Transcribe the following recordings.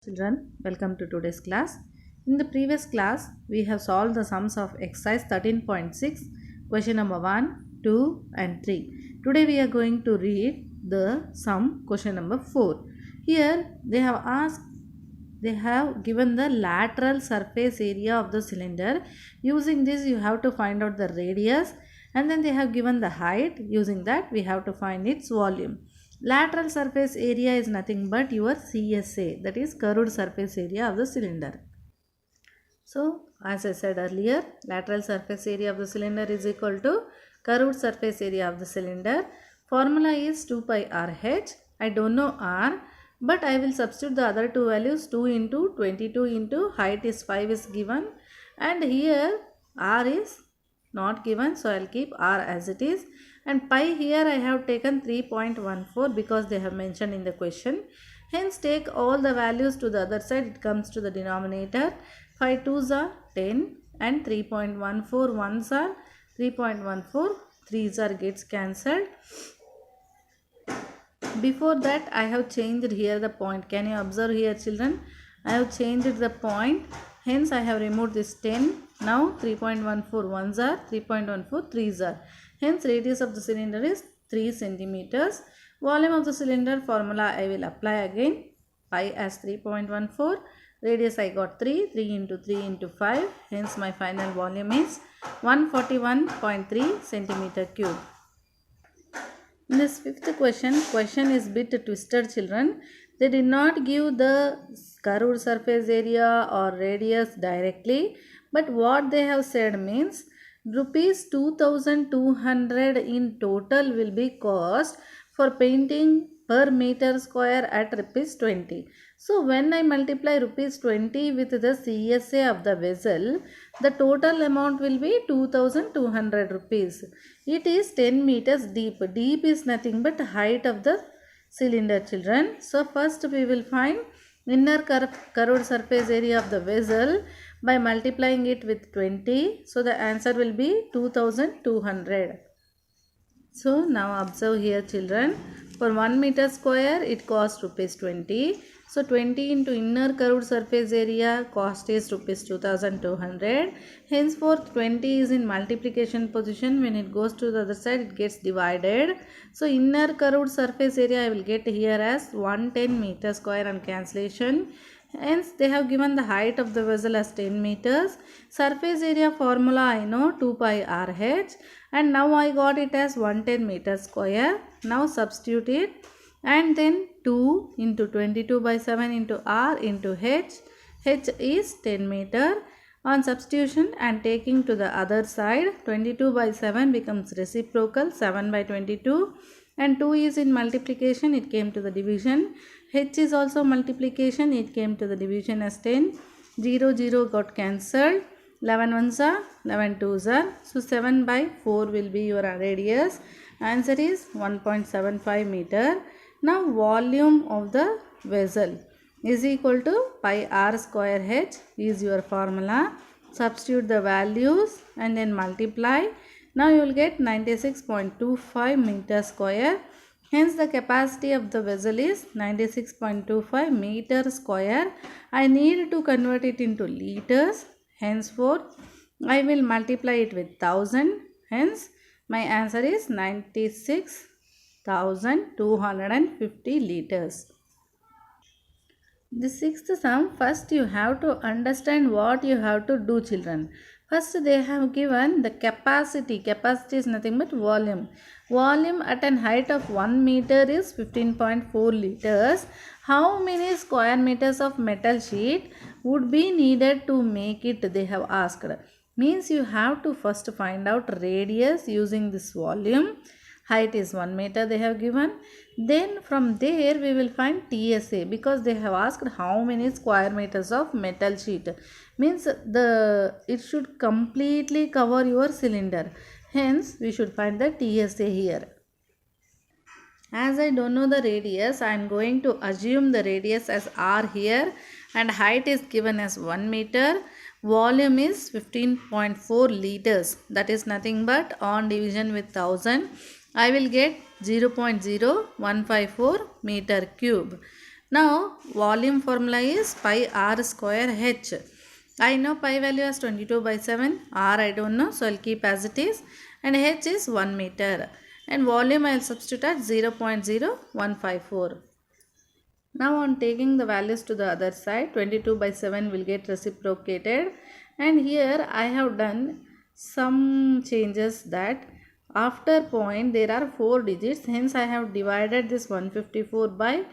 Children, welcome to today's class. In the previous class, we have solved the sums of exercise 13.6, question number 1, 2 and 3. Today we are going to read the sum question number 4. Here they have given the lateral surface area of the cylinder. Using this you have to find out the radius, and then they have given the height. Using that we have to find its volume. Lateral surface area is nothing but your CSA, that is curved surface area of the cylinder. So as I said earlier, lateral surface area of the cylinder is equal to curved surface area of the cylinder. Formula is 2 pi RH. I don't know R, but I will substitute the other two values. 2 into 22 into height is 5 is given, and here R is not given, so I will keep R as it is, and pi here I have taken 3.14 because they have mentioned in the question. Hence take all the values to the other side, it comes to the denominator. 5 2s are 10 and 3.14 1s are 3.14, 3s are gets cancelled. Before that I have changed here the point. Can you observe here, children? I have changed the point. Hence I have removed this 10. Now 3.14 ones are, 3.14 threes are. Hence radius of the cylinder is 3 centimeters. Volume of the cylinder formula I will apply again. Pi as 3.14. Radius I got 3. 3 into 3 into 5. Hence my final volume is 141.3 centimeter cube. In this fifth question is bit twisted, children. They did not give the curved surface area or radius directly, but what they have said means rupees 2200 in total will be cost for painting per meter square at rupees 20. So when I multiply rupees 20 with the CSA of the vessel, the total amount will be 2200 rupees. It is 10 meters deep. Deep is nothing but height of the cylinder, children. So first we will find inner curved surface area of the vessel by multiplying it with 20. So the answer will be 2200. So now observe here, children. For 1 meter square it costs rupees 20. So 20 into inner curved surface area cost is rupees 2200. Henceforth 20 is in multiplication position. When it goes to the other side it gets divided. So inner curved surface area I will get here as 110 meter square on cancellation. Hence they have given the height of the vessel as 10 meters. Surface area formula I know 2 pi RH, and now I got it as 110 meters square. Now substitute it, and then 2 into 22 by 7 into R into H. H is 10 meter. On substitution and taking to the other side, 22 by 7 becomes reciprocal, 7 by 22, and 2 is in multiplication, it came to the division. H is also multiplication, it came to the division as 10. 0 0 got cancelled. 11 ones are, 11 twos are. So 7 by 4 will be your radius. Answer is 1.75 meter. Now volume of the vessel is equal to pi r square h is your formula. Substitute the values and then multiply. Now you will get 96.25 meter square. Hence the capacity of the vessel is 96.25 meter square. I need to convert it into liters. Henceforth I will multiply it with 1000. Hence my answer is 96,250 liters. The sixth sum, first you have to understand what you have to do, children. First they have given the capacity. Capacity is nothing but volume. Volume at an height of 1 meter is 15.4 liters. How many square meters of metal sheet would be needed to make it, they have asked. Means you have to first find out radius using this volume. Height is 1 meter they have given. Then from there we will find TSA, because they have asked how many square meters of metal sheet. Means it should completely cover your cylinder. Hence we should find the TSA here. As I don't know the radius, I am going to assume the radius as R here, and height is given as 1 meter. Volume is 15.4 liters. That is nothing but on division with 1000. I will get 0.0154 meter cube. Now volume formula is pi r square h. I know pi value as 22/7, r I don't know, so I'll keep as it is, and h is 1 meter, and volume I'll substitute at 0.0154. Now on taking the values to the other side, 22/7 will get reciprocated, and here I have done some changes that after point there are 4 digits, hence I have divided this 154 by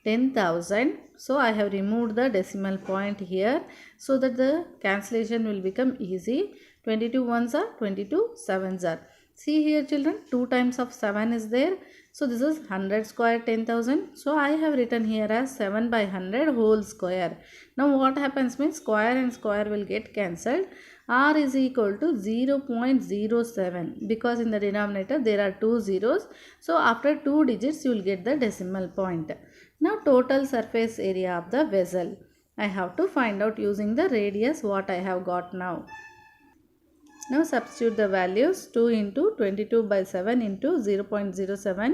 10,000. So I have removed the decimal point here so that the cancellation will become easy. 22 ones are 22 sevens are. See here children, 2 times of 7 is there. So this is 100 square 10,000. So I have written here as 7 by 100 whole square. Now what happens means square and square will get cancelled. R is equal to 0.07 because in the denominator there are 2 zeros. So after 2 digits you will get the decimal point. Now total surface area of the vessel. I have to find out using the radius what I have got now. Now substitute the values 2 into 22/7 into 0.07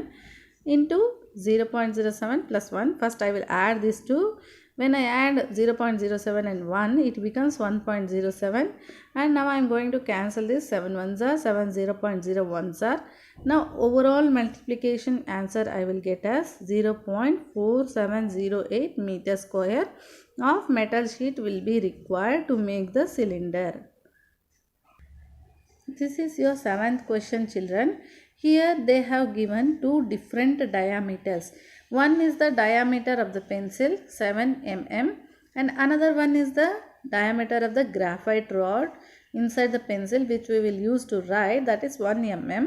into 0.07 plus 1. First I will add these two. When I add 0.07 and 1, it becomes 1.07, and now I am going to cancel this. 7 ones are 7, 0.01s are. Now overall multiplication answer I will get as 0.4708 meter square of metal sheet will be required to make the cylinder. This is your 7th question children. Here they have given two different diameters. One is the diameter of the pencil 7 mm and another one is the diameter of the graphite rod inside the pencil which we will use to write, that is 1 mm,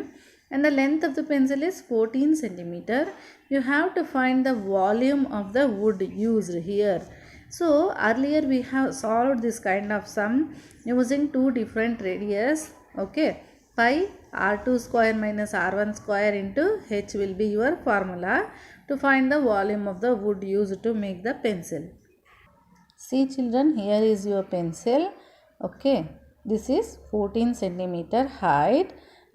and the length of the pencil is 14 centimeter. You have to find the volume of the wood used here. So earlier we have solved this kind of sum using two different radius. Okay, pi r2 square minus r1 square into h will be your formula to find the volume of the wood used to make the pencil. See children, here is your pencil. Okay, this is 14 centimeter height,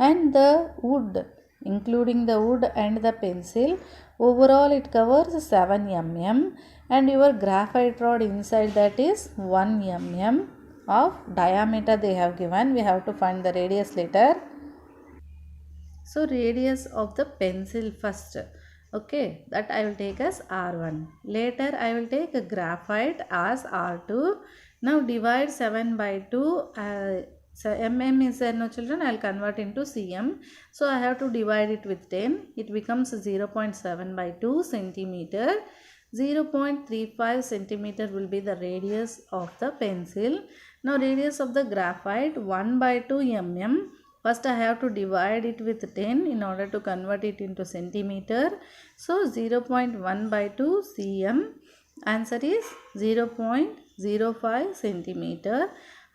and the wood, including the wood and the pencil, overall it covers 7 mm, and your graphite rod inside that is 1 mm of diameter they have given. We have to find the radius later. So radius of the pencil first. Okay, that I will take as R1. Later I will take a graphite as R2. Now divide 7 by 2. So mm is there no children, I will convert into cm. So I have to divide it with 10. It becomes 0.7 by 2 centimeter. 0.35 centimeter will be the radius of the pencil. Now radius of the graphite 1 by 2 mm. First I have to divide it with 10 in order to convert it into centimeter. So 0.1 by 2 cm. Answer is 0.05 centimeter.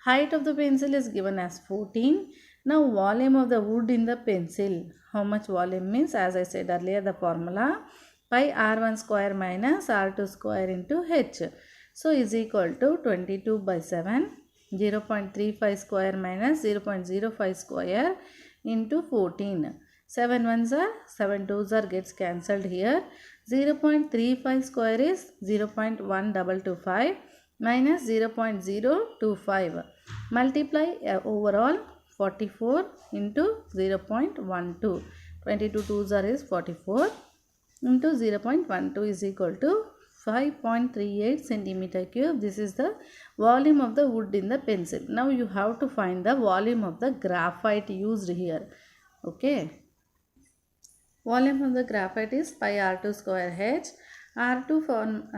Height of the pencil is given as 14. Now volume of the wood in the pencil. How much volume means, as I said earlier, the formula pi r1 square minus r2 square into h. So is equal to 22/7. 0.35 square minus 0.05 square into 14. 7 ones are 7 twos are gets cancelled here. 0.35 square is 0.1225 minus 0.025. Multiply overall 44 into 0.12. 22 twos are is 44 into 0.12 is equal to 5.38 centimeter cube. This is the volume of the wood in the pencil. Now you have to find the volume of the graphite used here. Okay. Volume of the graphite is pi r2 square h. R2 form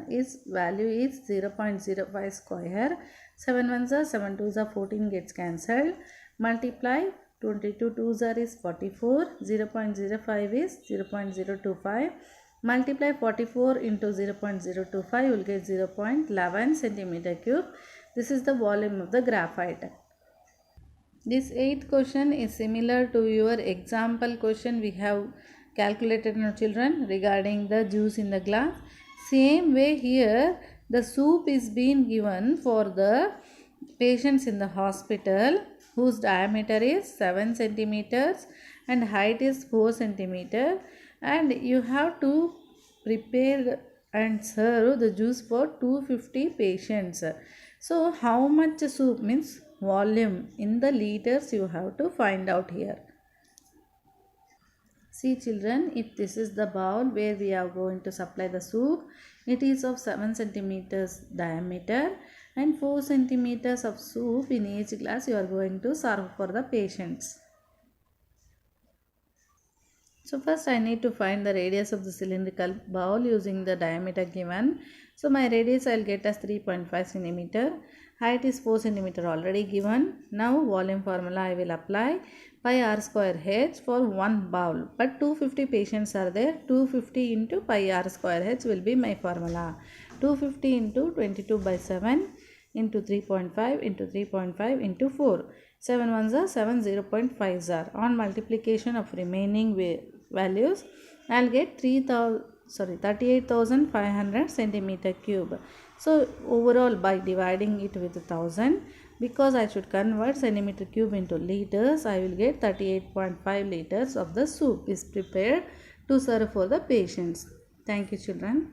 is value is 0.05 square. 7 ones are 7 twos are 14 gets cancelled. Multiply 22 twos are is 44. 0.05 is 0.025. Multiply 44 into 0.025, you will get 0.11 centimeter cube. This is the volume of the graphite. This 8th question is similar to your example question we have calculated now children regarding the juice in the glass. Same way here the soup is being given for the patients in the hospital whose diameter is 7 centimeters and height is 4 centimeter, and you have to prepare and serve the juice for 250 patients. So how much soup means volume in the liters you have to find out here. See children, if this is the bowl where we are going to supply the soup, it is of 7 centimeters diameter and 4 centimeters of soup in each glass you are going to serve for the patients. So first I need to find the radius of the cylindrical bowl using the diameter given. So my radius I will get as 3.5 centimeter. Height is 4 centimeter already given. Now volume formula I will apply. Pi r square h for one bowl. But 250 patients are there. 250 into pi r square h will be my formula. 250 into 22 by 7 into 3.5 into 3.5 into 4. 7 ones are 7, 0.5 are. On multiplication of remaining values, I'll get 38,500 centimeter cube. So overall, by dividing it with 1000, because I should convert centimeter cube into liters, I will get 38.5 liters of the soup is prepared to serve for the patients. Thank you children.